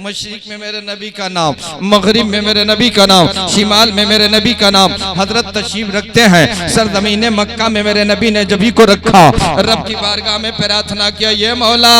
मशरिक में मेरे नबी का नाम, मगरिब में मेरे नबी का नाम, शिमाल में मेरे नबी का नाम। हजरत तशरीफ रखते हैं सरजमीन मक्का में मेरे नबी ने जभी को रखा, रब की बारगाह में प्रार्थना किया, ये मौला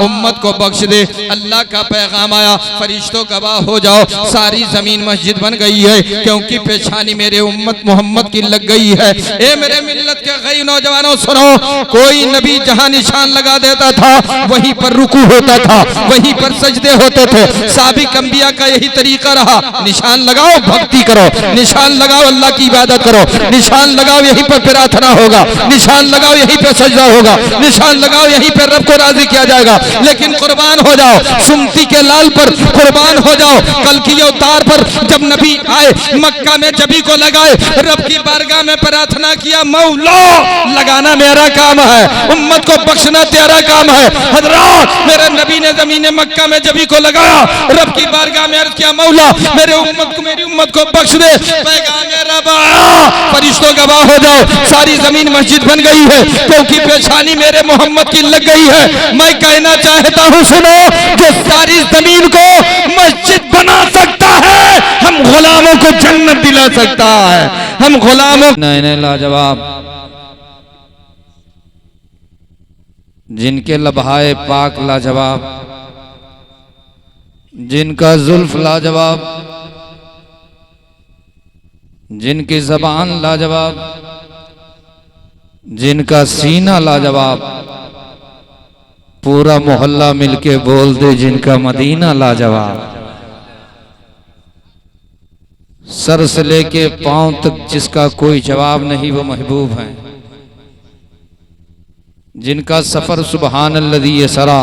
उम्मत को बख्श दे। अल्लाह का पैगाम आया, फरिश्तों गवाह हो जाओ, सारी जमीन मस्जिद बन गई है क्योंकि पेशानी मेरे उम्मत मोहम्मद की लग गई है। ए मेरे मिल्लत के गई नौजवानों सुनो, कोई नबी जहां निशान लगा देता था वहीं पर रुकू होता था, वहीं पर सजदे होते थे। साबिक अंबिया का यही तरीका रहा, निशान लगाओ भक्ति करो, निशान लगाओ अल्लाह की इबादत करो, निशान लगाओ यहीं पर प्रार्थना होगा, निशान लगाओ यहीं पे सजदा होगा, निशान लगाओ यहीं पर रब को राजी किया जाएगा। लेकिन कुर्बान हो जाओ सुन्नती के लाल पर, कुर्बान हो जाओ कल की अवतार पर। जब नबी आए मक्का में जबी को लगाए, रब की बारगाह में प्रार्थना किया, मौला लगाना मेरा काम है, उम्मत को बख्शना तेरा काम है। हजरात मेरे नबी ने जमीन मक्का में जबी को लगाया, रब की बारगाह में अर्ज किया, मौला मेरे उम्मत को, मेरी उम्मत को बख्श दे। पैगाम रब आया, फरिश्तों गवाह हो जाओ, सारी जमीन मस्जिद बन गई है क्योंकि पेशानी मेरे मोहम्मद की लग गई है। मैं कहना चाहता हूँ सुनो, जो सारी जमीन को मस्जिद बना सकता है, हम गुलामों को जन्नत दिला सकता है। हम गुलामों नहीं लाजवाब, जिनके लबहाए पाक लाजवाब, जिनका जुल्फ लाजवाब, जिनकी जबान लाजवाब, जिनका सीना लाजवाब, पूरा मोहल्ला मिलके बोल दे जिनका मदीना लाजवाब। सर से लेके पांव तक जिसका कोई जवाब नहीं वो महबूब है। जिनका सफर सुबहान अल्लज़ी यसरा,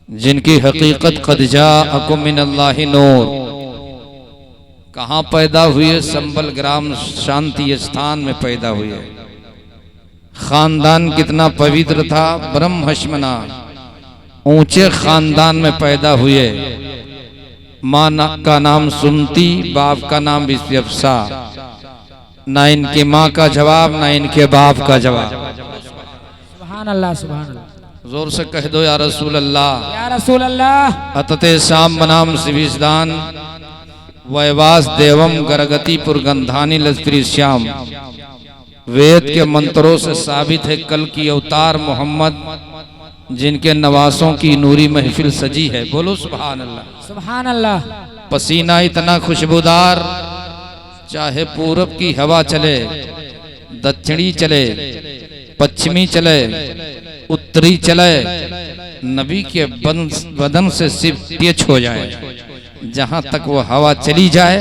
जिनकी हकीकत क़द जाअकुम मिनल्लाहि नूर। कहाँ पैदा हुए? संबल ग्राम शांति स्थान में पैदा हुए। खानदान कितना पवित्र था, ब्रह्मश्मना ऊंचे खानदान में पैदा हुए। माँ का नाम सुन्नती, बाप का नाम बिस्यफसा। ना इनकी माँ का जवाब ना इनके बाप का जवाब। सुभान अल्लाह, सुभान अल्लाह। जोर से कह दो या रसूल अल्लाह, या रसूल अल्लाह। अतते शाम बनाम सिविस्दान वैवास देवम गरगतीपुर गंधानी लश्करी श्याम। वेद के मंत्रों से साबित है कल की अवतार मोहम्मद, जिनके नवासों की नूरी महफिल सजी है। बोलो सुभान अल्लाह, सुभान अल्लाह। पसीना इतना खुशबूदार, चाहे पूरब की हवा चले, दक्षिणी चले, पश्चिमी चले, उत्तरी चले, नबी के बदन से सिर्फ टच हो जाए, जहां तक वो हवा चली जाए।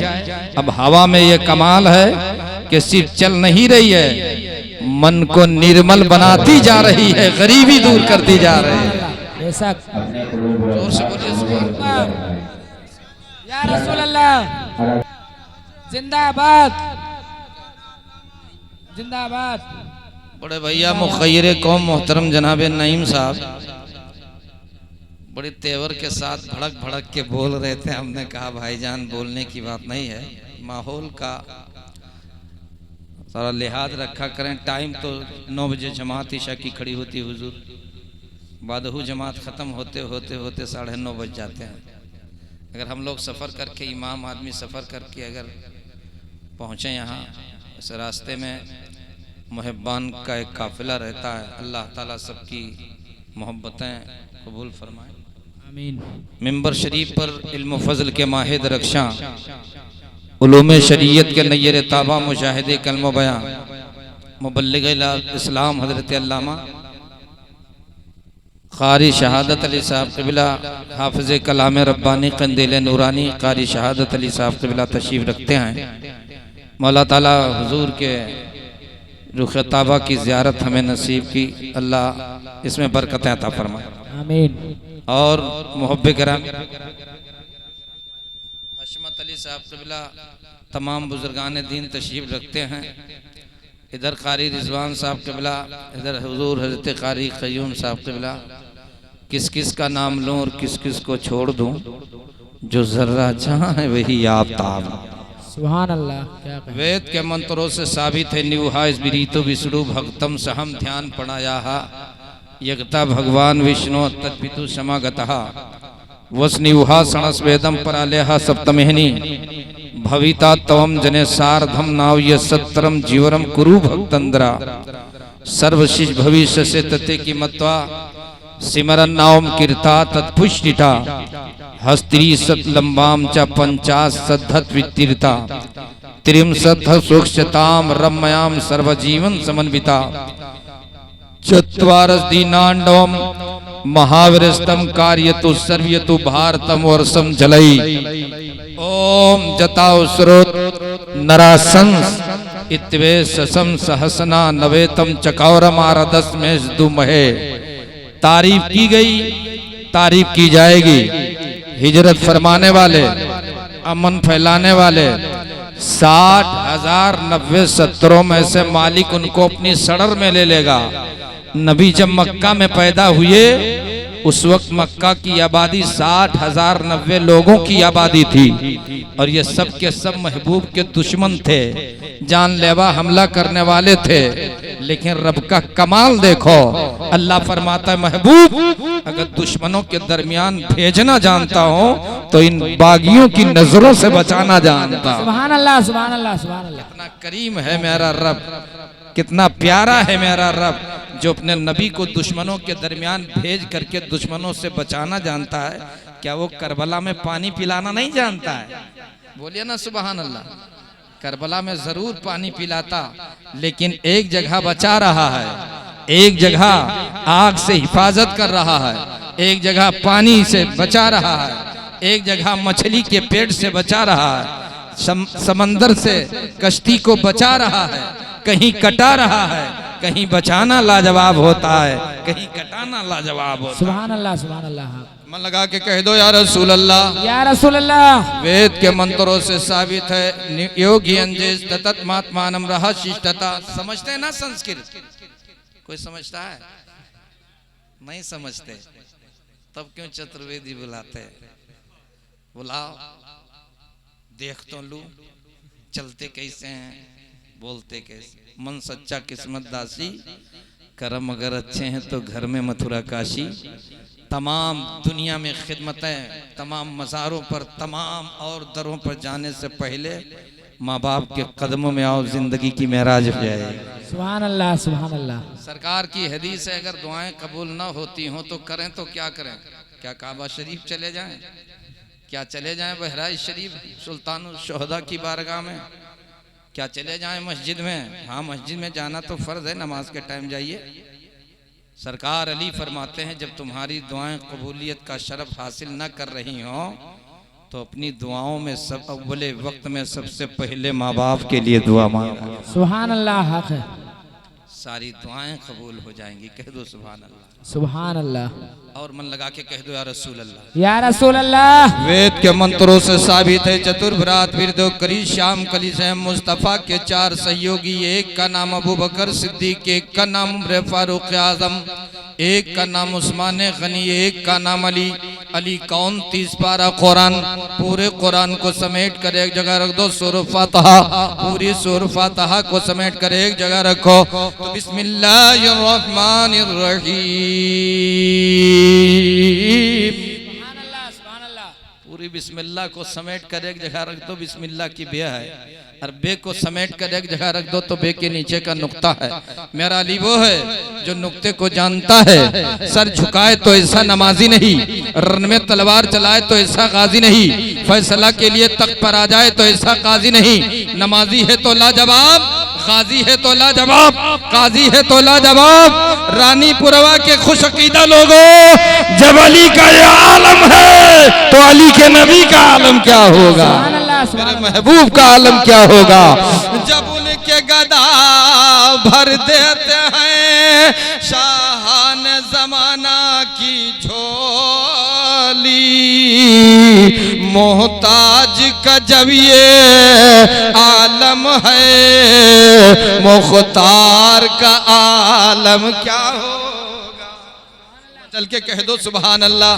अब हवा में ये कमाल है कि सिर्फ चल नहीं रही है, मन को निर्मल बनाती जा रही है, गरीबी दूर करती जा रही है। बेशक, जोर से बोलिए सुभान अल्लाह। या रसूल अल्लाह, जिंदाबाद, जिंदाबाद। बड़े भैया मुखय्यर कौम मोहतरम जनाबे नईम साहब बड़े तेवर के साथ भड़क भड़क के बोल रहे थे। हमने कहा भाईजान बोलने की बात नहीं है, माहौल का सारा लिहाज रखा करें। टाइम तो 9 बजे जमात ईशा की खड़ी होती है हुजूर, बादहू जमात ख़त्म होते होते होते 9:30 बज जाते हैं। अगर हम लोग सफ़र करके, इमाम आदमी सफ़र करके अगर पहुँचे यहाँ, इस रास्ते में मुहब्बान का एक काफिला रहता है। अल्लाह ताला सबकी मोहब्बतें कबूल फरमाए, आमीन। मिंबर शरीफ पर इल्म फजल के माहिद रक्षा, उलूम शरीयत के नय्यर ताबा, मुजाहिद कलम बयां, मुबल्लिग इस्लाम हज़रत अल्लामा कारी शहादत अली साहब क़िबला, हाफिज़ कलाम रब्बानी कंदील नूरानी कारी शहादत अली साहब क़िबला तशरीफ़ रखते हैं। मौला ताला हुजूर के रुख ताबा की ज़ियारत हमें नसीब की, अल्लाह इसमें बरकतें अता फरमाए, आमीन। और मुहब्बे कराम हशमत अली साहब क़िबला, तमाम बुजुर्गान दीन तशरीफ़ रखते हैं। इधर कारी रिजवान साहब क़िबला, इधर हुजूर हज़रत कारी क़य्यूम साहब क़िबला। किस किस का नाम लूँ और किस किस को छोड़ दूँ, जो ज़र्रा जहाँ है वही आफ्ताब। सुभान अल्लाह। क्या कहें? वेद के मंत्रों से साबित है, निवहा स्पिरितो विष्णु भक्तम सहम ध्यान पणाया, यगता भगवान विष्णु तद्वितु समागतः। वस्निवहा वेदम परालेहा सप्तमेहनी भविता तवम जने सार्धम नाव्य सत्रम जीवरम कुरु भक्तंद्रा सर्वशिष भविष्य से तते की मत्वा सिमरन नाम कीर्ता तत्पुष्टिता हस्त्री सत लंबाम च 50 सद्धत वितीर्ता त्रिंशत् सूक्ष्मताम रम्याम सर्वजीवन समन्विता चत्वारस दीनांडवम महावीरस्तम कार्यतु सर्वयतु भारतम वर्षम जलई ओम जताओ स्रोत नरासंस इत्वे ससम सहसना नवेतम चकौरम आरदस में दुमहे। तारीफ की गई, तारीफ की जाएगी। हिजरत फरमाने वाले, अमन फैलाने वाले 60,090 सत्रों में से मालिक उनको अपनी सड़र में ले लेगा। नबी जब मक्का में पैदा हुए उस वक्त मक्का की आबादी 60,090 लोगों की आबादी थी और ये सब के सब महबूब के दुश्मन थे, जानलेवा हमला करने वाले थे। लेकिन रब का कमाल देखो, अल्लाह फरमाता है महबूब अगर दुश्मनों के दरमियान भेजना जानता हो तो इन बागियों की नजरों से बचाना जानता हूं। सुभान अल्लाह, सुभान अल्लाह, सुभान अल्लाह। कितना करीम है मेरा रब, कितना प्यारा है मेरा रब, जो अपने नबी को दुश्मनों के दरमियान भेज करके दुश्मनों से बचाना जानता है। क्या वो करबला में पानी पिलाना नहीं जानता है? बोलिए ना सुभान अल्लाह। करबला में जरूर पानी पिलाता, लेकिन एक जगह बचा रहा है, एक जगह आग से हिफाजत कर रहा है, एक जगह पानी से बचा रहा है, एक जगह मछली के पेट से बचा रहा है, समंदर से कश्ती को बचा रहा है, कहीं कटा रहा है, कहीं बचाना लाजवाब होता है, कहीं कटाना लाजवाब होता है। सुभान अल्लाह, सुभान अल्लाह। मन लगा के कह दो या रसूल अल्लाह, या रसूल अल्लाह। वेद के मंत्रों से साबित है योगी अंजेश ततत महात्मानम रहा शिष्टता। समझते हैं ना संस्कृत? कोई समझता है? नहीं समझते, तब क्यों चतुर्वेदी बुलाते हैं? बुलाओ, देख तो लूं चलते कैसे हैं, बोलते कैसे। मन सच्चा किस्मत दासी, कर्म अगर अच्छे हैं तो घर में मथुरा काशी। तमाम दुनिया में खिदमतें, तमाम मज़ारों पर, तमाम और दरों पर जाने से पहले माँ बाप के कदमों में आओ, जिंदगी की महराज हो जाए। सुभान अल्लाह, सुभान अल्लाह। सरकार की हदीस है अगर दुआएं कबूल ना होती हों तो करें तो क्या करें? क्या काबा शरीफ चले जाएं? क्या चले जाएं बहराइच शरीफ सुल्तानुल शोहदा की बारगाह में? क्या चले जाएं मस्जिद में? हाँ, मस्जिद में जाना तो फर्ज है, नमाज के टाइम जाइए। सरकार अली फरमाते हैं जब तुम्हारी दुआएं कबूलियत का शरफ हासिल न कर रही हो तो अपनी दुआओं में सब अव्वले वक्त में सबसे पहले माँ बाप के लिए दुआ मांगो। सुभान अल्लाह, हक है। सारी दुआएं कबूल हो जाएंगी। कह दो सुभान अल्लाह, सुभान अल्लाह। और मन लगा के कह दो या रसूल अल्लाह। या रसूल अल्लाह। वेद के मंत्रों से साबित है चतुर्भ्रात विरदो करी श्याम कली से मुस्तफ़ा के 4 सहयोगी, एक का नाम अबू बकर सिद्दीक, एक का नाम उमर फारूक आजम, एक का नाम उस्मान गनी, एक का नाम अली। अली कौन? 30 पारा कुरान, पूरे कुरान को समेट कर एक जगह रख दो। सूरह फातिहा, पूरी सूरह फातिहा को समेट कर एक जगह रखो। तो बिस्मिल्लाहिर्रहमानिर्रहीम, पूरी बिस्मिल्लाह को समेट कर एक जगह रख दो। बिस्मिल्लाह की बे है और बे को समेट कर एक जगह रख दो तो बे के नीचे का नुक्ता है। मेरा अली वो है जो नुक्ते को जानता है। सर झुकाए तो ऐसा नमाजी नहीं, रन में तलवार चलाए तो ऐसा गाजी नहीं, फैसला के लिए तख्त पर आ जाए तो ऐसा काजी नहीं। नमाजी है तो लाजवाब, गाजी है तो लाजवाब, काजी है तो लाजवाब। रानी पुरवा के खुश अकीदा लोगों, जब अली का ये आलम है तो अली के नबी का आलम क्या होगा, मेरे महबूब का आलम क्या होगा। जब उनके गदा भर देते हैं शाहान जमाना की झोली, मोहताज का जब ये आलम है, मुख्तार का आलम क्या होगा। चल के कह दो सुभान अल्लाह।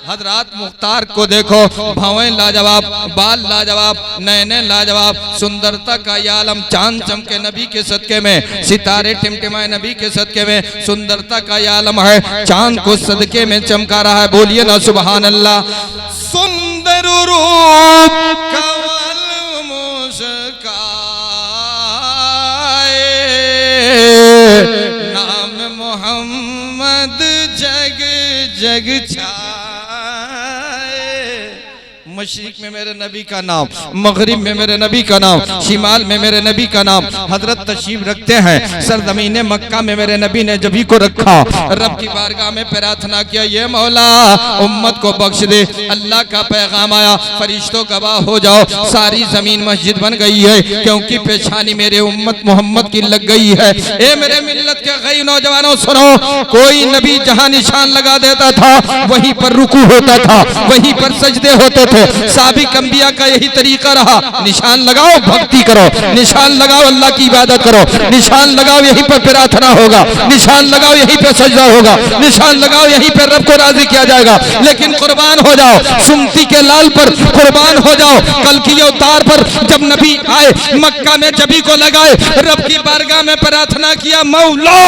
हजरात मुख्तार को देखो, भवें लाजवाब, बाल लाजवाब, नैने लाजवाब, सुंदरता का ये आलम, चांद चमके नबी के सदके में, सितारे टिमटिमाए नबी के सदके में, सुंदरता का ये आलम है, चांद को सदके में चमका रहा है। बोलिए ना सुभान अल्लाह। सुंदर रूप कमल मुस्काए, नाम मोहम्मद जग जग छाए। मशरिक में मेरे नबी का नाम, मगरिब में मेरे नबी का नाम, शिमाल में मेरे नबी का नाम। हजरत तशरीफ रखते हैं सरजमीन मक्का में मेरे नबी ने जभी को रखा, रब की बारगाह में प्रार्थना किया, ये मौला उम्मत को बख्श दे। अल्लाह का पैगाम आया, फरिश्तों गवाह हो जाओ, सारी जमीन मस्जिद बन गई है, क्योंकि पेशानी मेरे उम्मत मोहम्मद की लग गई है। ए मेरे मिल्लत के गई नौजवानों सुनो, कोई नबी जहां निशान लगा देता था वहीं पर रुकू होता था, वहीं पर सजदे होते थे। साबिक अंबिया का यही तरीका रहा, निशान लगाओ भक्ति करो, निशान लगाओ अल्लाह की इबादत करो, निशान लगाओ यहीं पर प्रार्थना होगा, निशान लगाओ यहीं पर सजदा होगा, निशान लगाओ यहीं पर रब को राजी किया जाएगा। लेकिन कुर्बान हो जाओ सुन्नती के लाल पर, कुर्बान हो जाओ कल की अवतार पर। जब नबी आए मक्का में जबी को लगाए, रब की बारगाह में प्रार्थना किया, मौला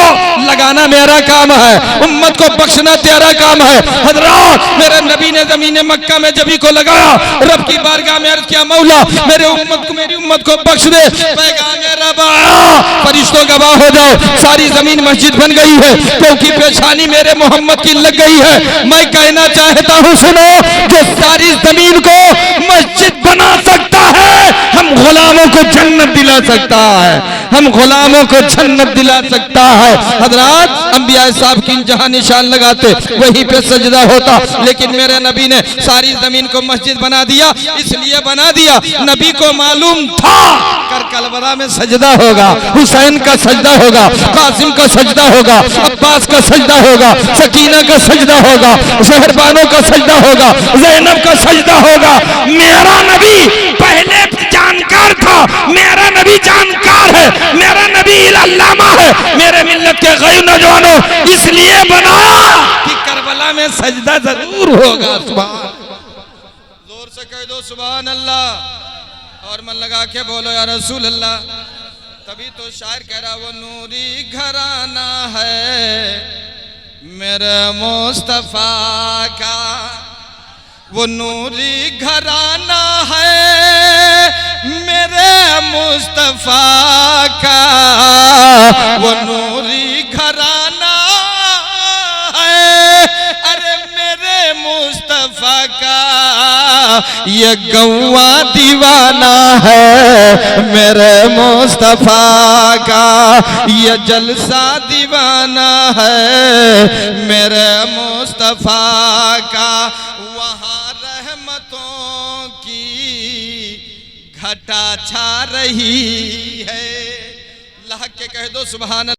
लगाना मेरा काम है, उम्मत को बख्शना तेरा काम है। हजरात मेरे नबी ने जमीन मक्का में जबी को लगाया, रब की बारगाह में अर्ज किया, मौला मेरे उम्मत को, मेरी उम्मत को बख्श दे। पैगाम रब आया, फरिश्तों गवाह हो जाओ, सारी जमीन मस्जिद बन गई है, क्योंकि पेशानी मेरे मोहम्मद की लग गई है। मैं कहना चाहता हूँ सुनो, जो सारी जमीन को मस्जिद बना सकता है, हम गुलामों को जन्नत दिला सकता है, हम गुलामों को जन्नत दिला सकता है। हजरात अंबिया साहब की जहां निशान लगाते वहीं पे सजदा होता, लेकिन मेरे नबी ने सारी जमीन को मस्जिद बना दिया। इसलिए बना दिया, नबी को मालूम था कर करबला में सजदा होगा, हुसैन का सजदा होगा, कासिम का सजदा होगा, अब्बास का सजदा होगा, सकीना का सजदा होगा, ज़हरबानो का सजदा होगा, ज़ैनब का सजदा होगा। मेरा नबी पहले जानकार था, मेरा नबी जानकार है, मेरा नबी अल्लामा है। मेरे मिल्लत के गैर नौजवानों, इसलिए बनाया कि करबला में सजदा जरूर होगा। सुभान, जोर से कह दो सुभान अल्लाह, और मन लगा के बोलो या रसूल अल्लाह। तभी तो शायर कह रहा, वो नूरी घराना है मेरे मुस्तफा का, वो नूरी घराना है मेरे मुस्तफा का, वो नूरी घराना है अरे मेरे मुस्तफा का। ये गौवा दीवाना है मेरे मुस्तफा का, ये जलसा दीवाना है मेरे मुस्तफा का। वहाँ रहमतों की घटा छा रही है, लहक के कह दो सुभान अल्लाह।